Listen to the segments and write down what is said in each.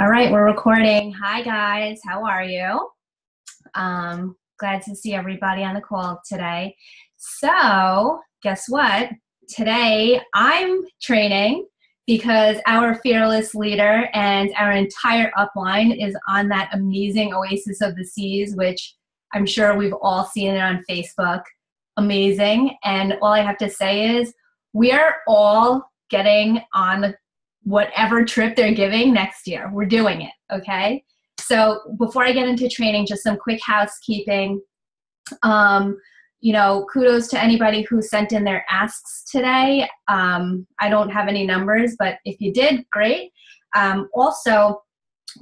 All right, we're recording. Hi, guys. How are you? Glad to see everybody on the call today. So, guess what? Today, I'm training because our fearless leader and our entire upline is on that amazing Oasis of the Seas, which I'm sure we've all seen it on Facebook. Amazing. And all I have to say is we are all getting on whatever trip they're giving next year. We're doing it, okay? So before I get into training, just some quick housekeeping. Kudos to anybody who sent in their asks today. I don't have any numbers, but if you did, great. Also,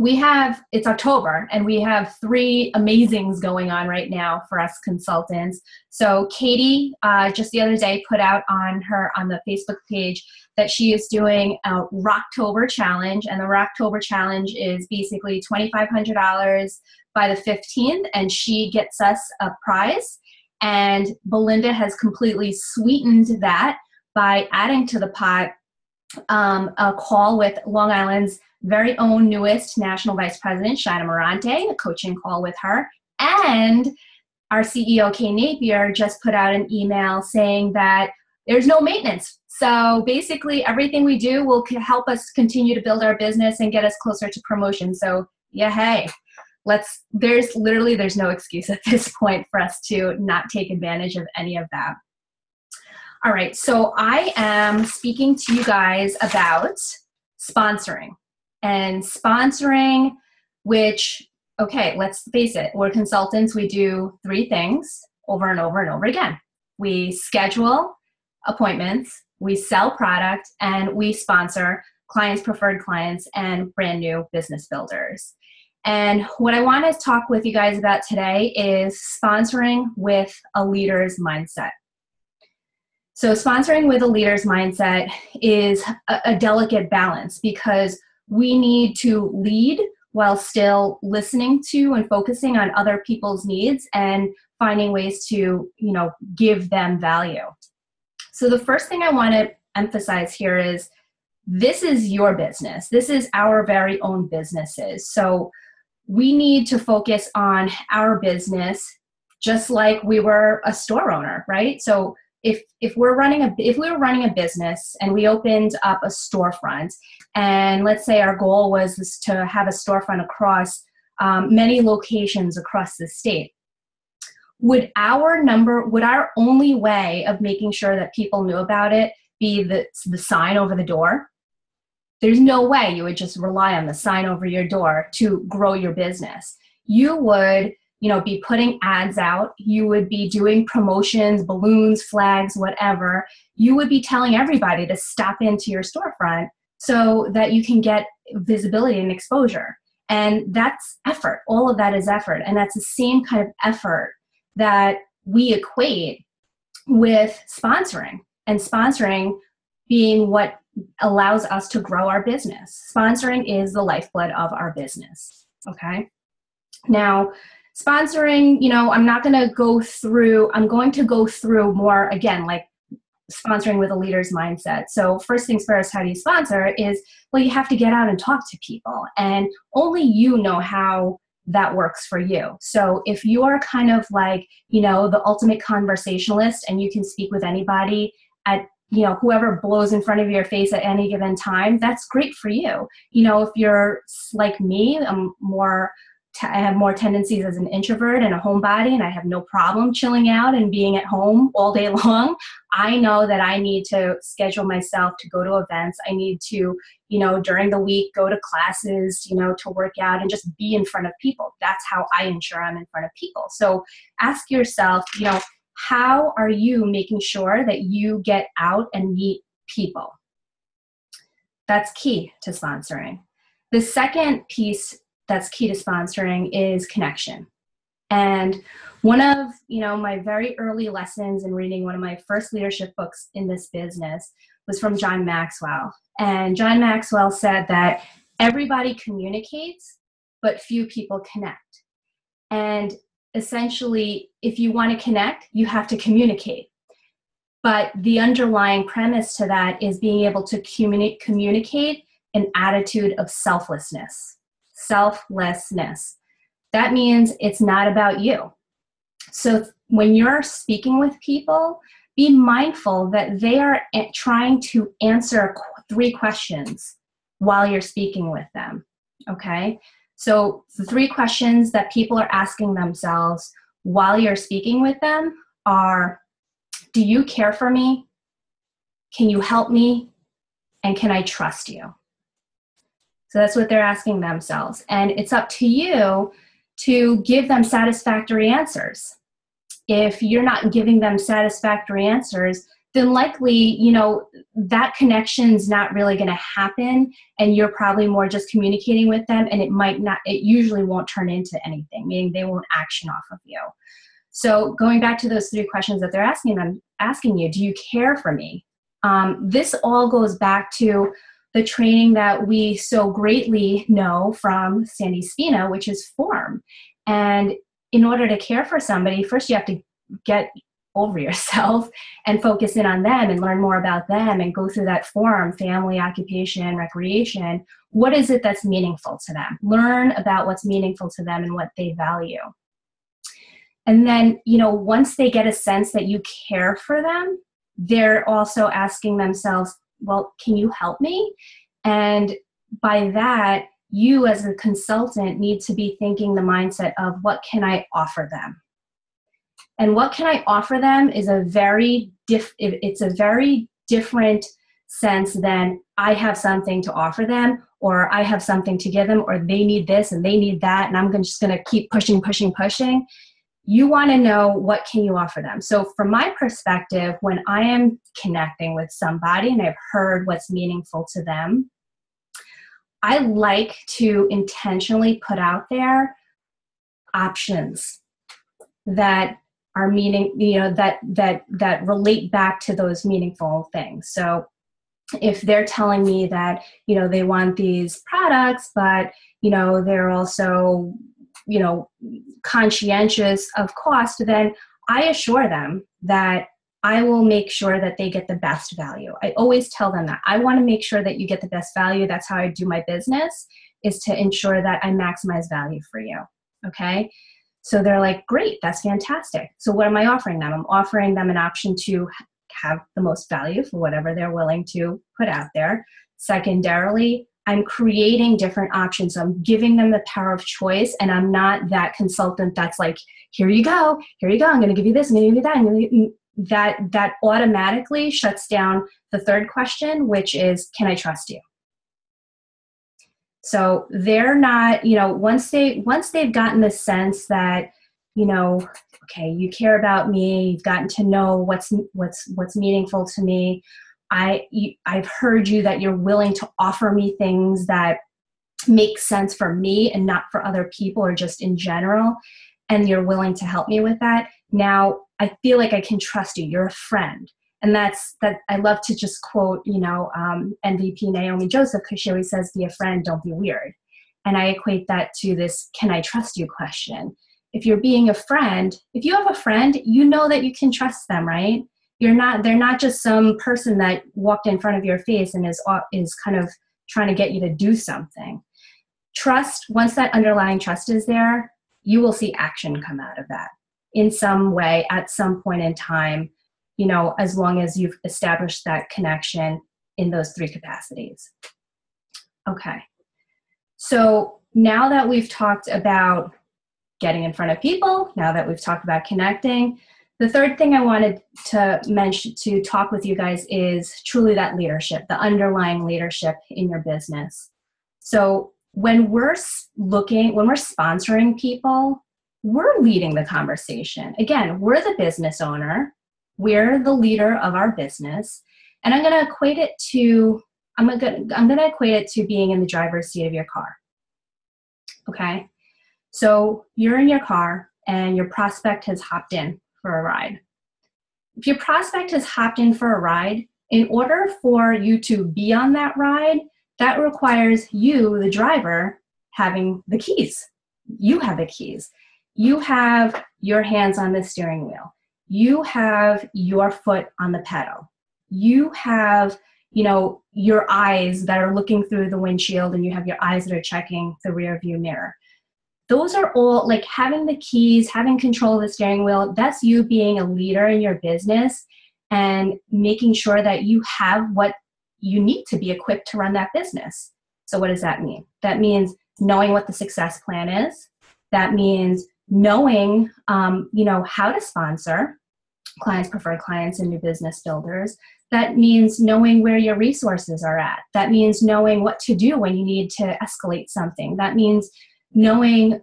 it's October, and we have 3 amazings going on right now for us consultants. So Katie, just the other day, put out on the Facebook page that she is doing a Rocktober challenge, and the Rocktober challenge is basically $2,500 by the 15th, and she gets us a prize. And Belinda has completely sweetened that by adding to the pot a call with Long Island's very own newest National Vice President, Shana Morante, a coaching call with her. And our CEO, Kay Napier, just put out an email saying that there's no maintenance. So basically everything we do will help us continue to build our business and get us closer to promotion. So yeah, hey, there's no excuse at this point for us to not take advantage of any of that. All right, so I am speaking to you guys about sponsoring. And sponsoring, which, okay, let's face it, we're consultants. We do 3 things over and over and over again. We schedule appointments, we sell product, and we sponsor clients, preferred clients, and brand new business builders. And what I want to talk with you guys about today is sponsoring with a leader's mindset. So sponsoring with a leader's mindset is a delicate balance, because we need to lead while still listening to and focusing on other people's needs and finding ways to, give them value. So the first thing I want to emphasize here is this is your business. This is our very own businesses. So we need to focus on our business just like we were a store owner, right? So if we were running a business and we opened up a storefront, and let's say our goal was to have a storefront across many locations across the state, would our only way of making sure that people knew about it be the sign over the door? There's no way you would just rely on the sign over your door to grow your business. You would be putting ads out. You would be doing promotions, balloons, flags, whatever. You would be telling everybody to stop into your storefront so that you can get visibility and exposure. And that's effort. All of that is effort. And that's the same kind of effort that we equate with sponsoring, and sponsoring being what allows us to grow our business. Sponsoring is the lifeblood of our business. Okay. Now, sponsoring, I'm going to go through more, again, like sponsoring with a leader's mindset. So first things first, how do you sponsor is, well, you have to get out and talk to people, and only you know how that works for you. So if you're kind of like, the ultimate conversationalist, and you can speak with anybody at, whoever blows in front of your face at any given time, that's great for you. If you're like me, I have more tendencies as an introvert and a homebody, and I have no problem chilling out and being at home all day long. I know that I need to schedule myself to go to events. I need to, during the week, go to classes, to work out and just be in front of people. That's how I ensure I'm in front of people. So ask yourself, how are you making sure that you get out and meet people? That's key to sponsoring. The second piece that's key to sponsoring is connection. And one of, my very early lessons in reading one of my first leadership books in this business was from John Maxwell. And John Maxwell said that everybody communicates, but few people connect. And essentially, if you want to connect, you have to communicate. But the underlying premise to that is being able to communicate an attitude of selflessness. selflessness. That means it's not about you. So when you're speaking with people, be mindful that they are trying to answer 3 questions while you're speaking with them, okay? So the 3 questions that people are asking themselves while you're speaking with them are, do you care for me? Can you help me? And can I trust you? So that's what they're asking themselves. And it's up to you to give them satisfactory answers. If you're not giving them satisfactory answers, then likely, that connection's not really going to happen, and you're probably more just communicating with them, and it usually won't turn into anything, meaning they won't action off of you. So going back to those 3 questions that they're asking you, do you care for me? This all goes back to the training that we so greatly know from Sandy Spina, which is form. And in order to care for somebody, first you have to get over yourself and focus in on them and learn more about them and go through that form, family, occupation, recreation. What is it that's meaningful to them? Learn about what's meaningful to them and what they value. And then, once they get a sense that you care for them, they're also asking themselves, well, can you help me? And by that, you as a consultant need to be thinking the mindset of, what can I offer them? And what can I offer them is a very different sense than I have something to offer them, or I have something to give them, or they need this and they need that, and I'm just going to keep pushing. You want to know, what can you offer them? So from my perspective, when I am connecting with somebody and I've heard what's meaningful to them, I like to intentionally put out there options that are that relate back to those meaningful things. So if they're telling me that, they want these products, but, they're also, conscientious of cost, then I assure them that I will make sure that they get the best value. I always tell them that I want to make sure that you get the best value. That's how I do my business, is to ensure that I maximize value for you. Okay. So they're like, great, that's fantastic. So what am I offering them? I'm offering them an option to have the most value for whatever they're willing to put out there. Secondarily, I'm creating different options. So I'm giving them the power of choice, and I'm not that consultant that's like, here you go, I'm going to give you this, I'm going to give you that. That automatically shuts down the 3rd question, which is, can I trust you? So they're not, once they've gotten the sense that, okay, you care about me, you've gotten to know what's meaningful to me. I've heard you, that you're willing to offer me things that make sense for me and not for other people or just in general, and you're willing to help me with that. Now I feel like I can trust you. You're a friend. And that's I love to just quote, MVP Naomi Joseph, because she always says, be a friend, don't be weird. And I equate that to this, can I trust you question. If you're being a friend, if you have a friend, you know that you can trust them, right? They're not just some person that walked in front of your face and is kind of trying to get you to do something. Trust, once that underlying trust is there, you will see action come out of that in some way at some point in time, as long as you've established that connection in those 3 capacities. Okay. So now that we've talked about getting in front of people, now that we've talked about connecting, the 3rd thing I wanted to talk with you guys is truly that leadership, the underlying leadership in your business. So when we're sponsoring people, we're leading the conversation. Again, we're the business owner. We're the leader of our business. And I'm going to equate it to being in the driver's seat of your car. Okay. So you're in your car and your prospect has hopped in for a ride. If your prospect has hopped in for a ride, in order for you to be on that ride, that requires you, the driver, having the keys. You have the keys. You have your hands on the steering wheel. You have your foot on the pedal. You have your eyes that are looking through the windshield, and you have your eyes that are checking the rear view mirror. Those are all like having the keys, having control of the steering wheel. That's you being a leader in your business and making sure that you have what you need to be equipped to run that business. So what does that mean? That means knowing what the success plan is. That means knowing, how to sponsor clients, preferred clients, and new business builders. That means knowing where your resources are at. That means knowing what to do when you need to escalate something. That means knowing,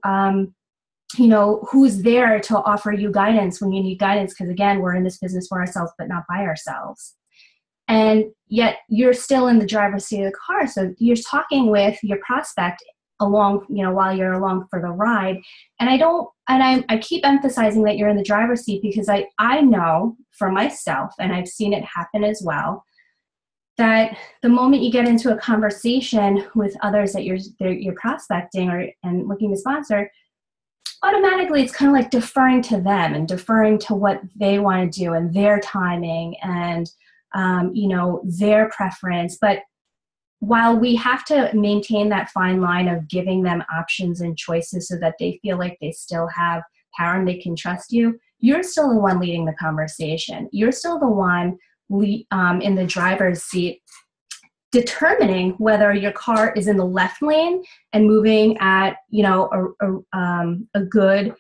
who's there to offer you guidance when you need guidance. Because again, we're in this business for ourselves, but not by ourselves. And yet you're still in the driver's seat of the car. So you're talking with your prospect along, while you're along for the ride. And I keep emphasizing that you're in the driver's seat because I know for myself, and I've seen it happen as well, that the moment you get into a conversation with others that you're prospecting and looking to sponsor, automatically it's kind of like deferring to them and deferring to what they want to do and their timing and their preference. But while we have to maintain that fine line of giving them options and choices so that they feel like they still have power and they can trust you, you're still the one leading the conversation. You're still the one in the driver's seat determining whether your car is in the left lane and moving at a good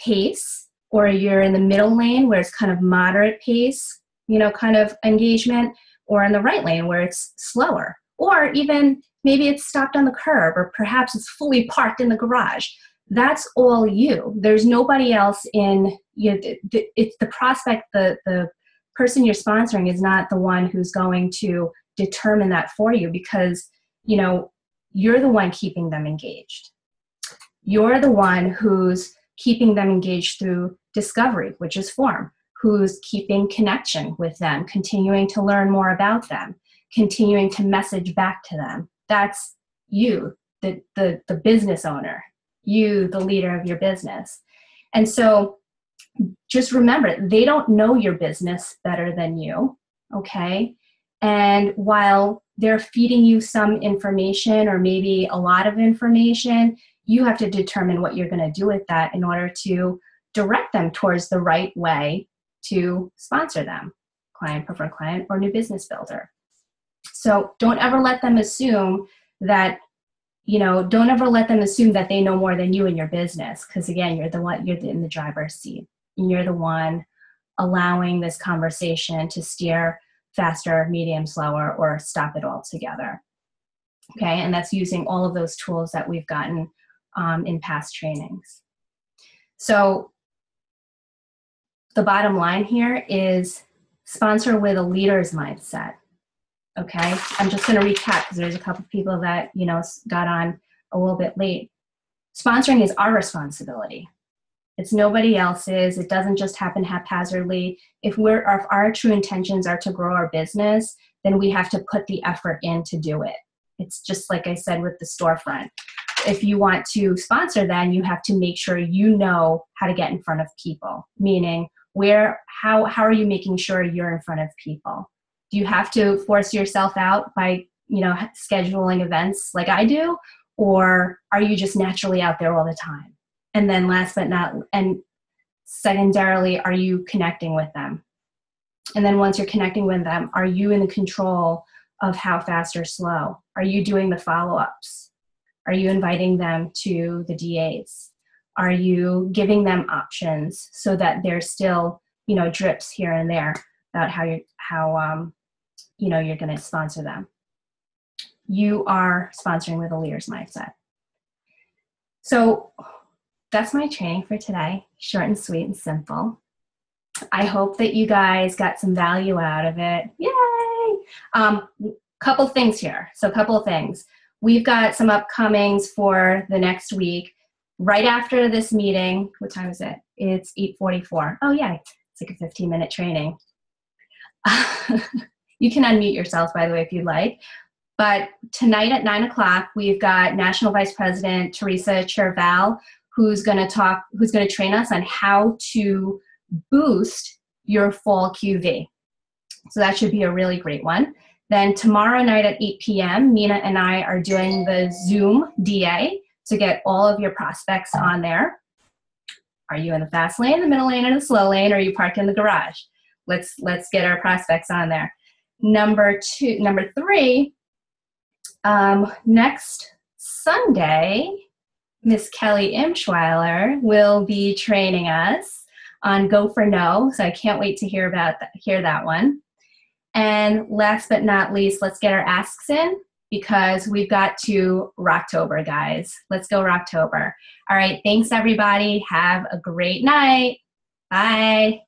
pace, or you're in the middle lane where it's kind of moderate pace, kind of engagement, or in the right lane where it's slower, or even maybe it's stopped on the curb, or perhaps it's fully parked in the garage. That's all you. There's nobody else in, it's the prospect, the person you're sponsoring is not the one who's going to determine that for you, because, you're the one keeping them engaged. You're the one who's keeping them engaged through discovery, which is form, who's keeping connection with them, continuing to learn more about them, continuing to message back to them. That's you, the business owner, you, the leader of your business. And so just remember, they don't know your business better than you, okay? And while they're feeding you some information or maybe a lot of information, you have to determine what you're going to do with that in order to direct them towards the right way to sponsor them, client, preferred client, or new business builder. So don't ever let them assume that, don't ever let them assume that they know more than you in your business. Because again, you're in the driver's seat. And you're the one allowing this conversation to steer faster, medium, slower, or stop it altogether. Okay, and that's using all of those tools that we've gotten in past trainings. So the bottom line here is sponsor with a leader's mindset. Okay, I'm just going to recap because there's a couple of people that got on a little bit late. Sponsoring is our responsibility. It's nobody else's. It doesn't just happen haphazardly. If our true intentions are to grow our business, then we have to put the effort in to do it. It's just like I said with the storefront. If you want to sponsor, then you have to make sure you know how to get in front of people. Meaning, how are you making sure you're in front of people? Do you have to force yourself out by scheduling events like I do, or are you just naturally out there all the time? And then secondarily, are you connecting with them? And then once you're connecting with them, are you in control of how fast or slow? Are you doing the follow-ups? Are you inviting them to the DAs? Are you giving them options so that there's still, drips here and there about how you're going to sponsor them? You are sponsoring with a leader's mindset. So that's my training for today. Short and sweet and simple. I hope that you guys got some value out of it. Yay! Couple things here. So a couple of things. We've got some upcomings for the next week. Right after this meeting, what time is it? It's 8:44. Oh, yeah. It's like a 15-minute training. You can unmute yourself, by the way, if you'd like. But tonight at 9 o'clock, we've got National Vice President Teresa Cherval, who's going to train us on how to boost your fall QV. So that should be a really great one. Then tomorrow night at 8 p.m., Mina and I are doing the Zoom DA to get all of your prospects on there. Are you in the fast lane, the middle lane, or the slow lane, or are you parked in the garage? Let's get our prospects on there. Number 3, next Sunday, Miss Kelly Imschweiler will be training us on Go for No, so I can't wait to hear that one. And last but not least, let's get our asks in, because we've got to Rocktober, guys. Let's go Rocktober. All right, thanks everybody. Have a great night. Bye.